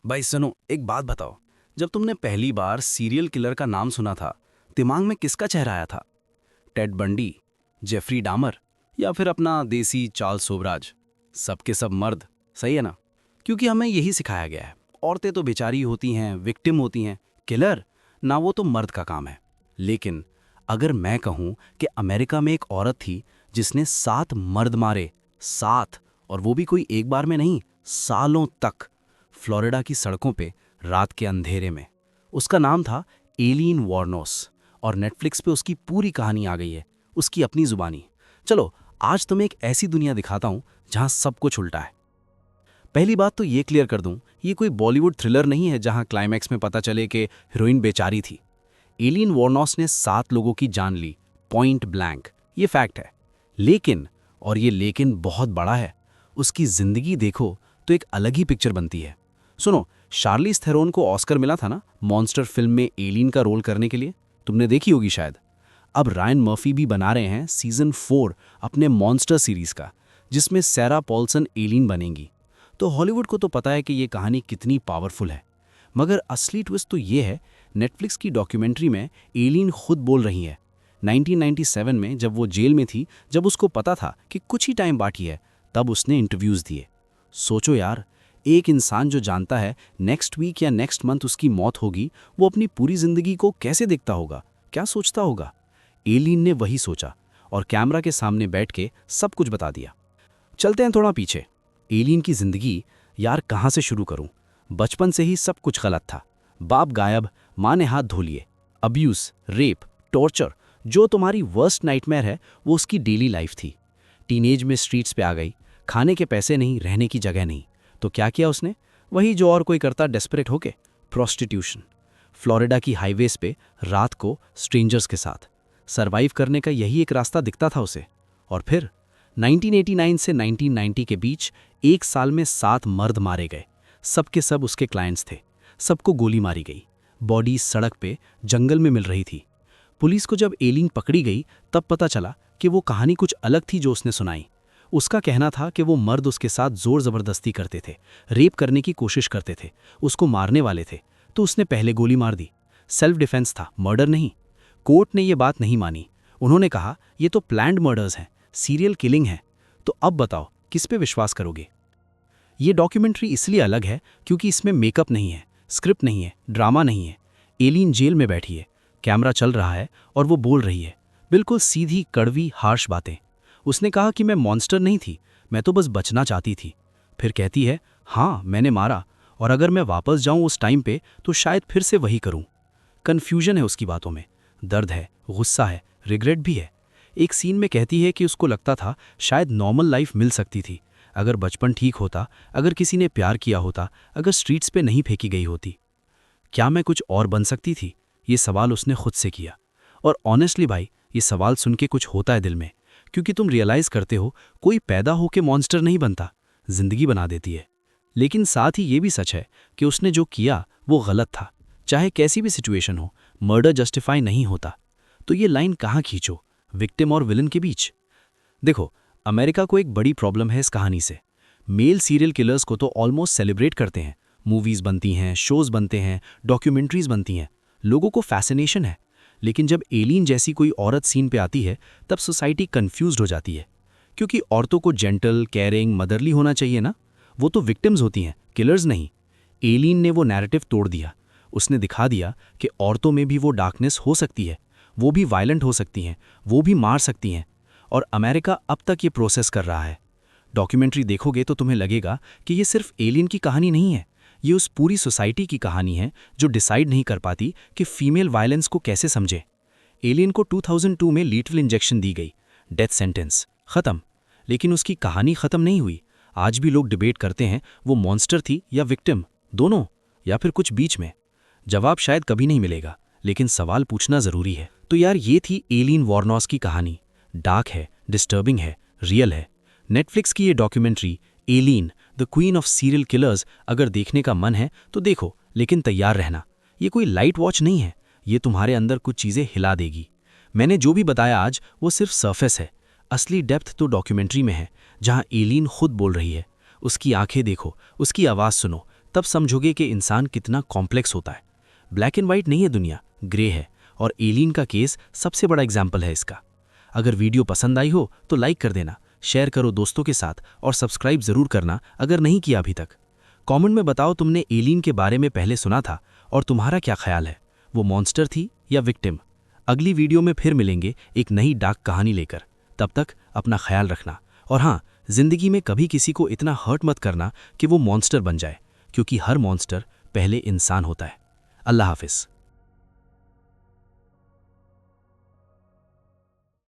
भाई सुनो, एक बात बताओ। जब तुमने पहली बार सीरियल किलर का नाम सुना था, दिमाग में किसका चेहरा आया था? टेड बंडी, जेफरी डामर, या फिर अपना देसी चार्ल्स सोबराज? सबके सब मर्द, सही है ना? क्योंकि हमें यही सिखाया गया है। औरतें तो बेचारी होती हैं, विक्टिम होती हैं। किलर ना, वो तो मर्द का काम है। लेकिन अगर मैं कहूं कि अमेरिका में एक औरत थी जिसने 7 मर्द मारे, 7, और वो भी कोई एक बार में नहीं, सालों तक, फ्लोरिडा की सड़कों पे, रात के अंधेरे में। उसका नाम था एलीन वॉर्नोस, और नेटफ्लिक्स पे उसकी पूरी कहानी आ गई है, उसकी अपनी जुबानी। चलो, आज तुम्हें एक ऐसी दुनिया दिखाता हूं जहां सब कुछ उल्टा है। पहली बात तो ये क्लियर कर दूं, ये कोई बॉलीवुड थ्रिलर नहीं है जहां क्लाइमैक्स में पता चले कि हीरोइन बेचारी थी। एलीन वॉर्नोस ने 7 लोगों की जान ली, पॉइंट ब्लैंक। ये फैक्ट है। लेकिन, और ये लेकिन बहुत बड़ा है, उसकी जिंदगी देखो तो एक अलग ही पिक्चर बनती है। सुनो, शार्लिज थेरोन को ऑस्कर मिला था ना मॉन्स्टर फिल्म में एलीन का रोल करने के लिए? तुमने देखी होगी शायद। अब रायन मर्फी भी बना रहे हैं सीजन 4 अपने मॉन्स्टर सीरीज का, जिसमें सैरा पॉल्सन एलीन बनेंगी। तो हॉलीवुड को तो पता है कि ये कहानी कितनी पावरफुल है। मगर असली ट्विस्ट तो ये है, नेटफ्लिक्स की डॉक्यूमेंट्री में एलीन खुद बोल रही है। 1997 में जब वो जेल में थी, जब उसको पता था कि कुछ ही टाइम बाकी है, तब उसने इंटरव्यूज़ दिए। सोचो यार, एक इंसान जो जानता है नेक्स्ट वीक या नेक्स्ट मंथ उसकी मौत होगी, वो अपनी पूरी जिंदगी को कैसे देखता होगा, क्या सोचता होगा? एलीन ने वही सोचा और कैमरा के सामने बैठ के सब कुछ बता दिया। चलते हैं थोड़ा पीछे। एलीन की जिंदगी, यार कहाँ से शुरू करूं? बचपन से ही सब कुछ गलत था। बाप गायब, माँ ने हाथ धो लिए। अब्यूज़, रेप, टॉर्चर, जो तुम्हारी वर्स्ट नाइटमेयर है, वो उसकी डेली लाइफ थी। टीनेज में स्ट्रीट्स पे आ गई, खाने के पैसे नहीं, रहने की जगह नहीं। तो क्या किया उसने? वही जो और कोई करता, डेस्परेट होके, प्रोस्टिट्यूशन। फ्लोरिडा की हाईवेज पे रात को स्ट्रेंजर्स के साथ सरवाइव करने का यही एक रास्ता दिखता था उसे। और फिर 1989 से 1990 के बीच 1 साल में 7 मर्द मारे गए। सबके सब उसके क्लाइंट्स थे। सबको गोली मारी गई। बॉडी सड़क पे जंगल में मिल रही थी। पुलिस को जब एलीन पकड़ी गई, तब पता चला कि वो कहानी कुछ अलग थी जो उसने सुनाई। उसका कहना था कि वो मर्द उसके साथ जोर जबरदस्ती करते थे, रेप करने की कोशिश करते थे, उसको मारने वाले थे, तो उसने पहले गोली मार दी। सेल्फ डिफेंस था, मर्डर नहीं। कोर्ट ने ये बात नहीं मानी। उन्होंने कहा ये तो प्लान्ड मर्डर्स हैं, सीरियल किलिंग है। तो अब बताओ किस पे विश्वास करोगे? ये डॉक्यूमेंट्री इसलिए अलग है क्योंकि इसमें मेकअप नहीं है, स्क्रिप्ट नहीं है, ड्रामा नहीं है। एलीन जेल में बैठी है, कैमरा चल रहा है और वो बोल रही है, बिल्कुल सीधी, कड़वी, हार्श बातें। उसने कहा कि मैं मॉन्स्टर नहीं थी, मैं तो बस बचना चाहती थी। फिर कहती है, हाँ मैंने मारा, और अगर मैं वापस जाऊं उस टाइम पे तो शायद फिर से वही करूं। कन्फ्यूजन है उसकी बातों में, दर्द है, गुस्सा है, रिग्रेट भी है। एक सीन में कहती है कि उसको लगता था शायद नॉर्मल लाइफ मिल सकती थी, अगर बचपन ठीक होता, अगर किसी ने प्यार किया होता, अगर स्ट्रीट्स पे नहीं फेंकी गई होती। क्या मैं कुछ और बन सकती थी? ये सवाल उसने खुद से किया। और ऑनेस्टली भाई, ये सवाल सुन के कुछ होता है दिल में, क्योंकि तुम रियलाइज करते हो कोई पैदा होके मॉन्स्टर नहीं बनता, जिंदगी बना देती है। लेकिन साथ ही ये भी सच है कि उसने जो किया वो गलत था। चाहे कैसी भी सिचुएशन हो, मर्डर जस्टिफाई नहीं होता। तो ये लाइन कहाँ खींचो, विक्टिम और विलन के बीच? देखो, अमेरिका को एक बड़ी प्रॉब्लम है इस कहानी से। मेल सीरियल किलर्स को तो ऑलमोस्ट सेलिब्रेट करते हैं, मूवीज बनती हैं, शोज बनते हैं, डॉक्यूमेंट्रीज बनती हैं, लोगों को फैसिनेशन है। लेकिन जब एलीन जैसी कोई औरत सीन पे आती है, तब सोसाइटी कंफ्यूज्ड हो जाती है। क्योंकि औरतों को जेंटल, केयरिंग, मदरली होना चाहिए ना, वो तो विक्टिम्स होती हैं, किलर्स नहीं। एलीन ने वो नैरेटिव तोड़ दिया। उसने दिखा दिया कि औरतों में भी वो डार्कनेस हो सकती है, वो भी वायलेंट हो सकती हैं, वो भी मार सकती हैं। और अमेरिका अब तक ये प्रोसेस कर रहा है। डॉक्यूमेंट्री देखोगे तो तुम्हें लगेगा कि ये सिर्फ एलियन की कहानी नहीं है, ये उस पूरी सोसाइटी की कहानी है जो डिसाइड नहीं कर पाती कि फीमेल वायलेंस को कैसे समझे। एलियन को 2002 में लीथल इंजेक्शन दी गई, डेथ सेंटेंस, खत्म। लेकिन उसकी कहानी खत्म नहीं हुई। आज भी लोग डिबेट करते हैं वो मॉन्स्टर थी या विक्टिम, दोनों, या फिर कुछ बीच में। जवाब शायद कभी नहीं मिलेगा, लेकिन सवाल पूछना जरूरी है। तो यार, ये थी एलीन वॉर्नोस की कहानी। डार्क है, डिस्टर्बिंग है, रियल है। नेटफ्लिक्स की ये documentary Aileen the queen of serial killers, अगर देखने का मन है तो देखो, लेकिन तैयार रहना, ये कोई लाइट वॉच नहीं है, ये तुम्हारे अंदर कुछ चीज़ें हिला देगी। मैंने जो भी बताया आज वो सिर्फ सरफेस है। असली डेप्थ तो डॉक्यूमेंट्री में है, जहाँ एलीन खुद बोल रही है। उसकी आंखें देखो, उसकी आवाज़ सुनो, तब समझोगे कि इंसान कितना कॉम्प्लेक्स होता है। ब्लैक एंड वाइट नहीं है दुनिया, ग्रे है, और एलियन का केस सबसे बड़ा एग्जाम्पल है इसका। अगर वीडियो पसंद आई हो तो लाइक कर देना, शेयर करो दोस्तों के साथ और सब्सक्राइब जरूर करना अगर नहीं किया अभी तक। कमेंट में बताओ तुमने एलियन के बारे में पहले सुना था और तुम्हारा क्या ख्याल है, वो मॉन्स्टर थी या विक्टिम। अगली वीडियो में फिर मिलेंगे एक नई डार्क कहानी लेकर। तब तक अपना ख्याल रखना, और हाँ, जिंदगी में कभी किसी को इतना हर्ट मत करना कि वो मॉन्स्टर बन जाए, क्योंकि हर मॉन्स्टर पहले इंसान होता है। अल्लाह हाफिज़।